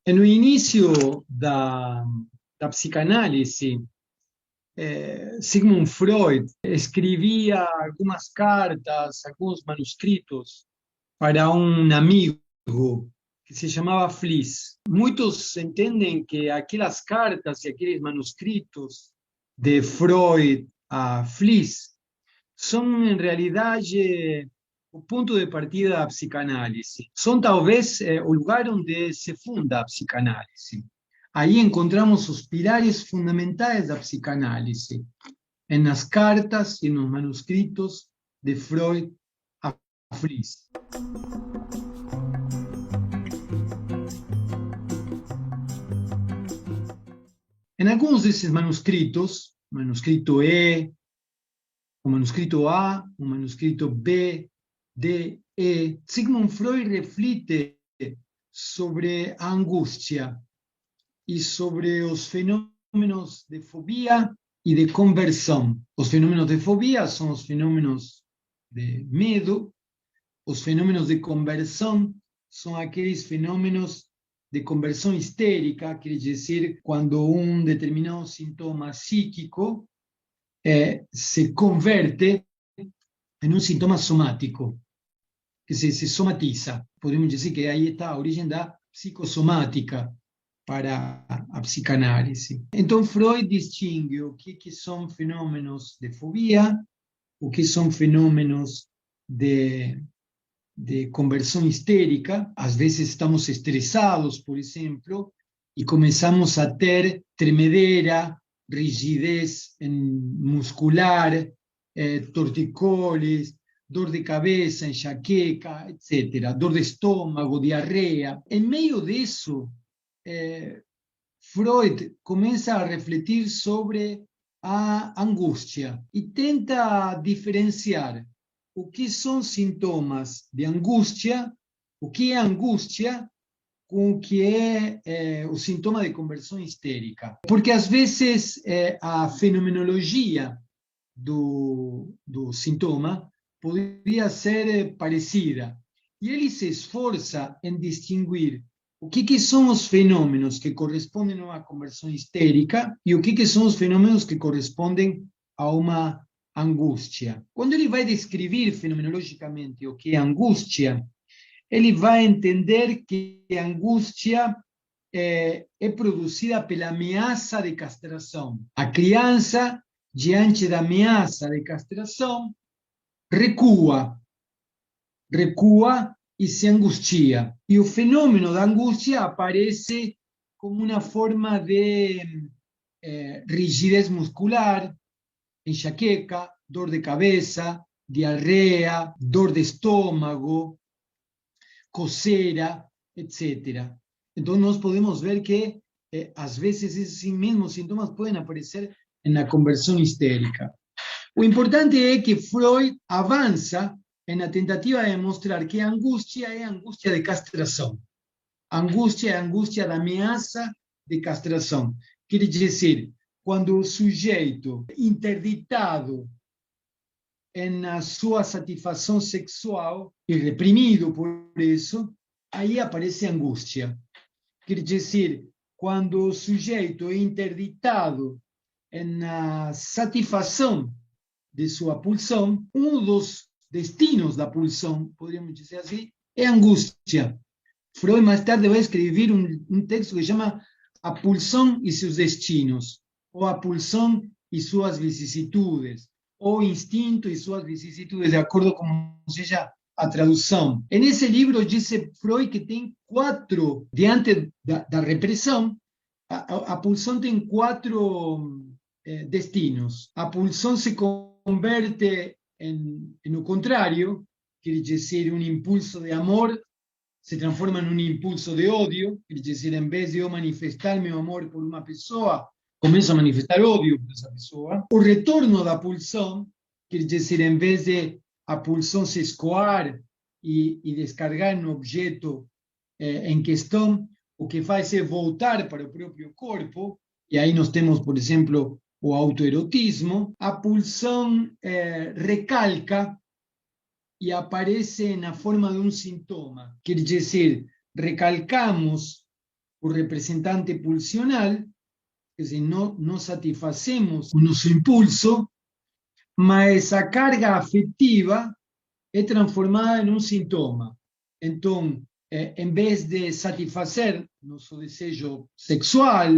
No início da psicanálise, Sigmund Freud escrevia algumas cartas, alguns manuscritos para um amigo que se chamava Fliss. Muitos entendem que aquelas cartas e aqueles manuscritos de Freud a Fliss são, em realidade, o ponto de partida da psicanálise. São, talvez, o lugar onde se funda a psicanálise. Aí encontramos os pilares fundamentais da psicanálise, nas cartas e nos manuscritos de Freud a Fliss. Em alguns desses manuscritos, manuscrito E, o manuscrito A, o manuscrito B, D, E, Sigmund Freud reflete sobre a angústia e sobre os fenômenos de fobia e de conversão. Os fenômenos de fobia são os fenômenos de medo, os fenômenos de conversão são aqueles fenômenos de conversão histérica, quer dizer, quando um determinado sintoma psíquico se converte em um sintoma somático, que se somatiza. Podemos dizer que aí está a origem da psicossomática para a psicanálise. Então, Freud distingue o que são fenômenos de fobia, o que são fenômenos de conversão histérica. Às vezes estamos estressados, por exemplo, e começamos a ter tremedeira, rigidez muscular, tortícolis, dor de cabeça, enxaqueca, etc., dor de estômago, diarreia. Em meio disso, Freud começa a refletir sobre a angústia e tenta diferenciar o que são sintomas de angústia, o que é angústia, com o que é o sintoma de conversão histérica. Porque, às vezes, a fenomenologia do sintoma poderia ser parecida. E ele se esforça em distinguir o que são os fenômenos que correspondem a uma conversão histérica e o que são os fenômenos que correspondem a uma angústia. Quando ele vai descrever fenomenologicamente o que é angústia, ele vai entender que a angústia é produzida pela ameaça de castração. A criança, diante da ameaça de castração, recua e se angustia. E o fenômeno da angústia aparece como uma forma de rigidez muscular, enxaqueca, dor de cabeça, diarreia, dor de estômago, coceira, etc. Então, nós podemos ver que, às vezes, esses mesmos sintomas podem aparecer na conversão histérica. O importante é que Freud avança na tentativa de mostrar que a angústia é a angústia de castração. A angústia é a angústia da ameaça de castração. Quer dizer, quando o sujeito interditado na sua satisfação sexual e reprimido por isso, aí aparece a angústia. Quer dizer, quando o sujeito é interditado na satisfação de sua pulsão, um dos destinos da pulsão, poderíamos dizer assim, é a angústia. Freud mais tarde vai escrever um texto que chama A Pulsão e seus Destinos, ou A Pulsão e suas Vicissitudes, ou Instinto e suas Vicissitudes, de acordo com seja a tradução. E nesse livro diz Freud que tem quatro, diante da repressão, a pulsão tem quatro destinos. A pulsão se converte en o contrário, quer dizer, um impulso de amor se transforma em um impulso de ódio, quer dizer, em vez de eu manifestar meu amor por uma pessoa, começo a manifestar ódio por essa pessoa. O retorno da pulsão, quer dizer, em vez de a pulsão se escoar e descargar no objeto em questão, o que faz é voltar para o próprio corpo, e aí nós temos, por exemplo, o autoerotismo. A pulsão recalca e aparece na forma de um sintoma. Quer dizer, recalcamos o representante pulsional, quer dizer, não satisfacemos o nosso impulso, mas a carga afetiva é transformada em um sintoma. Então, em vez de satisfazer nosso desejo sexual,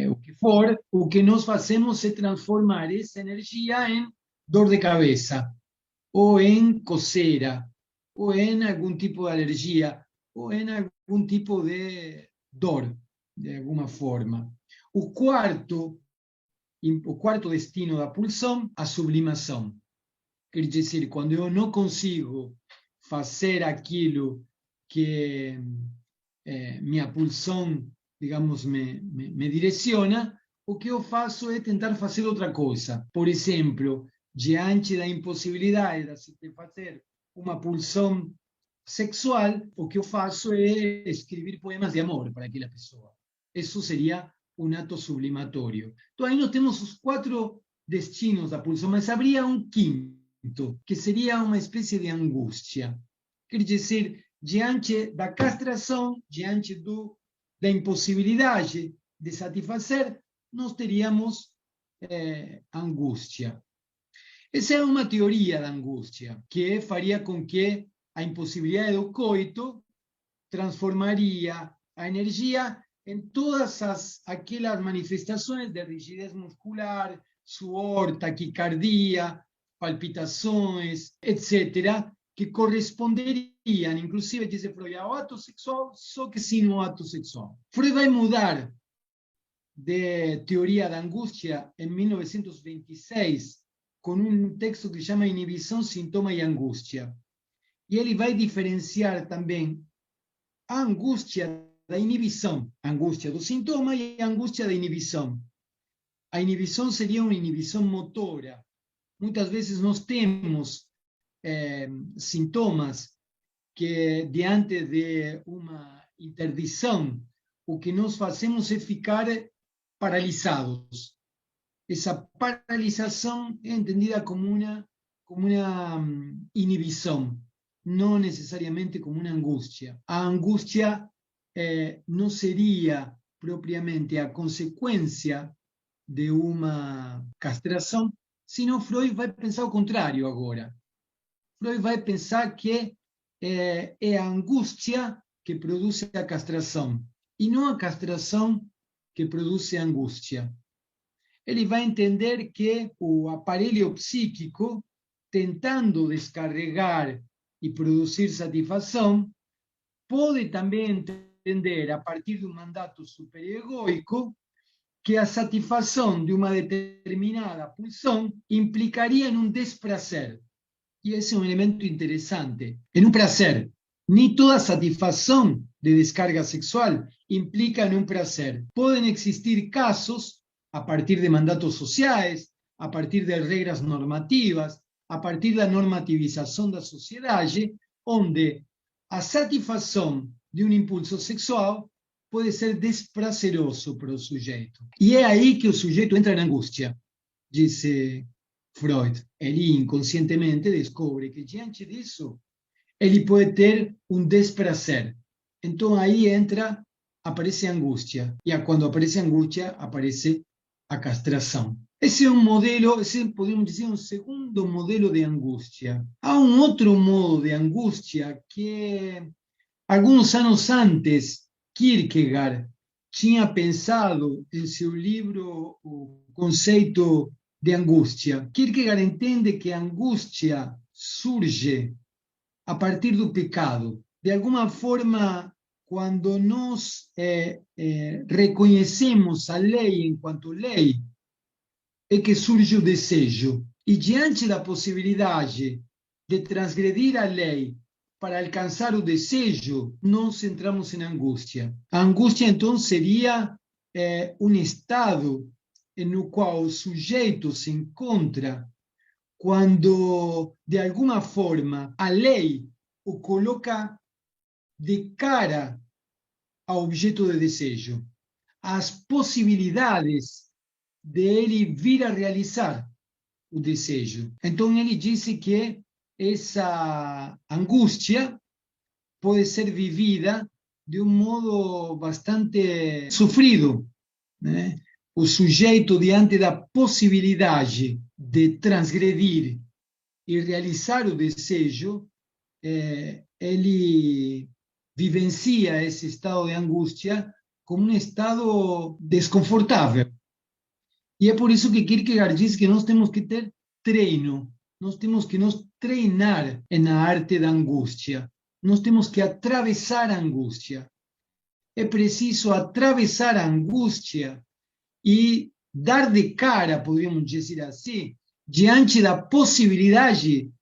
o que for, o que nós fazemos é transformar essa energia em dor de cabeça, ou em coceira, ou em algum tipo de alergia, ou em algum tipo de dor, de alguma forma. O quarto destino da pulsão, a sublimação. Quer dizer, quando eu não consigo fazer aquilo que minha pulsão, digamos, me direciona, o que eu faço é tentar fazer outra coisa. Por exemplo, diante da impossibilidade de fazer uma pulsão sexual, o que eu faço é escrever poemas de amor para aquela pessoa. Isso seria um ato sublimatório. Então, aí nós temos os 4 destinos da pulsão, mas haveria um quinto, que seria uma espécie de angústia. Quer dizer, diante da castração, diante da impossibilidade de satisfazer, nós teríamos angústia. Essa é uma teoria da angústia, que faria com que a impossibilidade do coito transformaria a energia em todas aquelas manifestações de rigidez muscular, suor, taquicardia, palpitações, etc., que corresponderiam, inclusive, diz Freud, ao ato sexual, só que sem o ato sexual. Freud vai mudar de teoria da angústia em 1926 com um texto que chama Inibição, Sintoma e Angústia. E ele vai diferenciar também a angústia da inibição, a angústia do sintoma e a angústia da inibição. A inibição seria uma inibição motora. Muitas vezes nós temos sintomas que, diante de uma interdição, o que nós fazemos é ficar paralisados. Essa paralisação é entendida como uma inibição, não necessariamente como uma angústia. A angústia não seria propriamente a consequência de uma castração, senão Freud vai pensar o contrário agora. Freud vai pensar que é a angústia que produz a castração, e não a castração que produz a angústia. Ele vai entender que o aparelho psíquico, tentando descarregar e produzir satisfação, pode também entender, a partir de um mandato superegoico, que a satisfação de uma determinada pulsão implicaria em um desprazer. E esse é um elemento interessante. Em um prazer. Nem toda satisfação de descarga sexual implica em um prazer. Podem existir casos, a partir de mandatos sociais, a partir de regras normativas, a partir da normativização da sociedade, onde a satisfação de um impulso sexual pode ser desprazeroso para o sujeito. E é aí que o sujeito entra na angústia, disse Freud. Ele inconscientemente descobre que, diante disso, ele pode ter um desprazer. Então aí aparece a angústia. E quando aparece a angústia, aparece a castração. Esse é um modelo, podemos dizer, um segundo modelo de angústia. Há um outro modo de angústia que, alguns anos antes, Kierkegaard tinha pensado em seu livro O Conceito de Angústia. Kierkegaard entende que a angústia surge a partir do pecado. De alguma forma, quando nós reconhecemos a lei enquanto lei, é que surge o desejo. E diante da possibilidade de transgredir a lei para alcançar o desejo, nós entramos em angústia. A angústia, então, seria um estado no qual o sujeito se encontra quando, de alguma forma, a lei o coloca de cara ao objeto de desejo, às possibilidades de ele vir a realizar o desejo. Então, ele disse que essa angústia pode ser vivida de um modo bastante sofrido, né? O sujeito, diante da possibilidade de transgredir e realizar o desejo, ele vivencia esse estado de angústia como um estado desconfortável. E é por isso que Kierkegaard diz que nós temos que ter treino, nós temos que nos treinar na arte da angústia, nós temos que atravessar a angústia. É preciso atravessar a angústia e dar de cara, poderíamos dizer assim, diante da possibilidade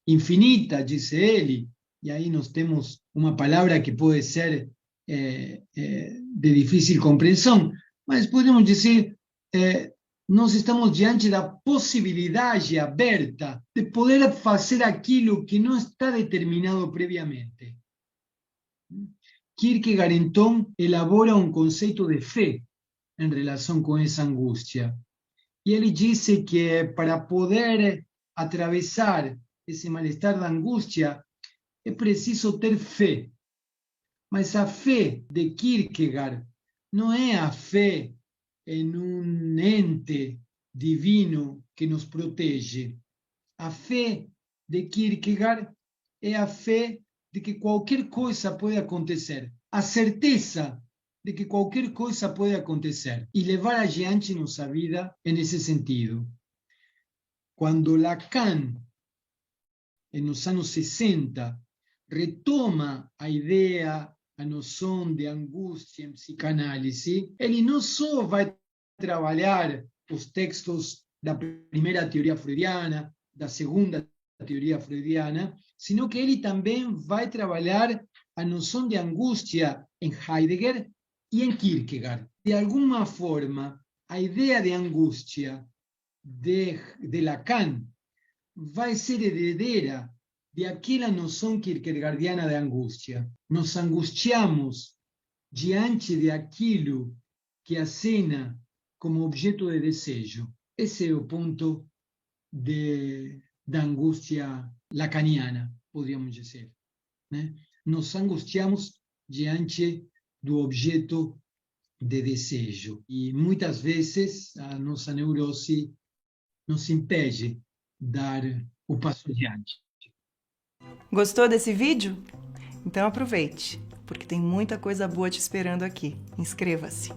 infinita, disse ele, e aí nós temos uma palavra que pode ser de difícil compreensão, mas podemos dizer, nós estamos diante da possibilidade aberta de poder fazer aquilo que não está determinado previamente. Kierkegaard, então, elabora um conceito de fé em relação com essa angústia. E ele disse que para poder atravessar esse mal-estar da angústia, é preciso ter fé. Mas a fé de Kierkegaard não é a fé em um ente divino que nos protege. A fé de Kierkegaard é a fé de que qualquer coisa pode acontecer. A certeza de que qualquer coisa pode acontecer e levar adiante nossa vida nesse sentido. Quando Lacan, nos anos 60, retoma a ideia, a noção de angústia em psicanálise, ele não só vai trabalhar os textos da primeira teoria freudiana, da segunda teoria freudiana, sino que ele também vai trabalhar a noção de angústia em Heidegger e em Kierkegaard. De alguma forma, a ideia de angústia de Lacan vai ser herdeira de aquela noção kierkegaardiana de angústia. Nos angustiamos diante de aquilo que acena como objeto de desejo. Esse é o ponto da angústia lacaniana, podríamos dizer, né? Nos angustiamos diante do objeto de desejo. E muitas vezes a nossa neurose nos impede de dar o passo adiante. Gostou desse vídeo? Então aproveite, porque tem muita coisa boa te esperando aqui. Inscreva-se!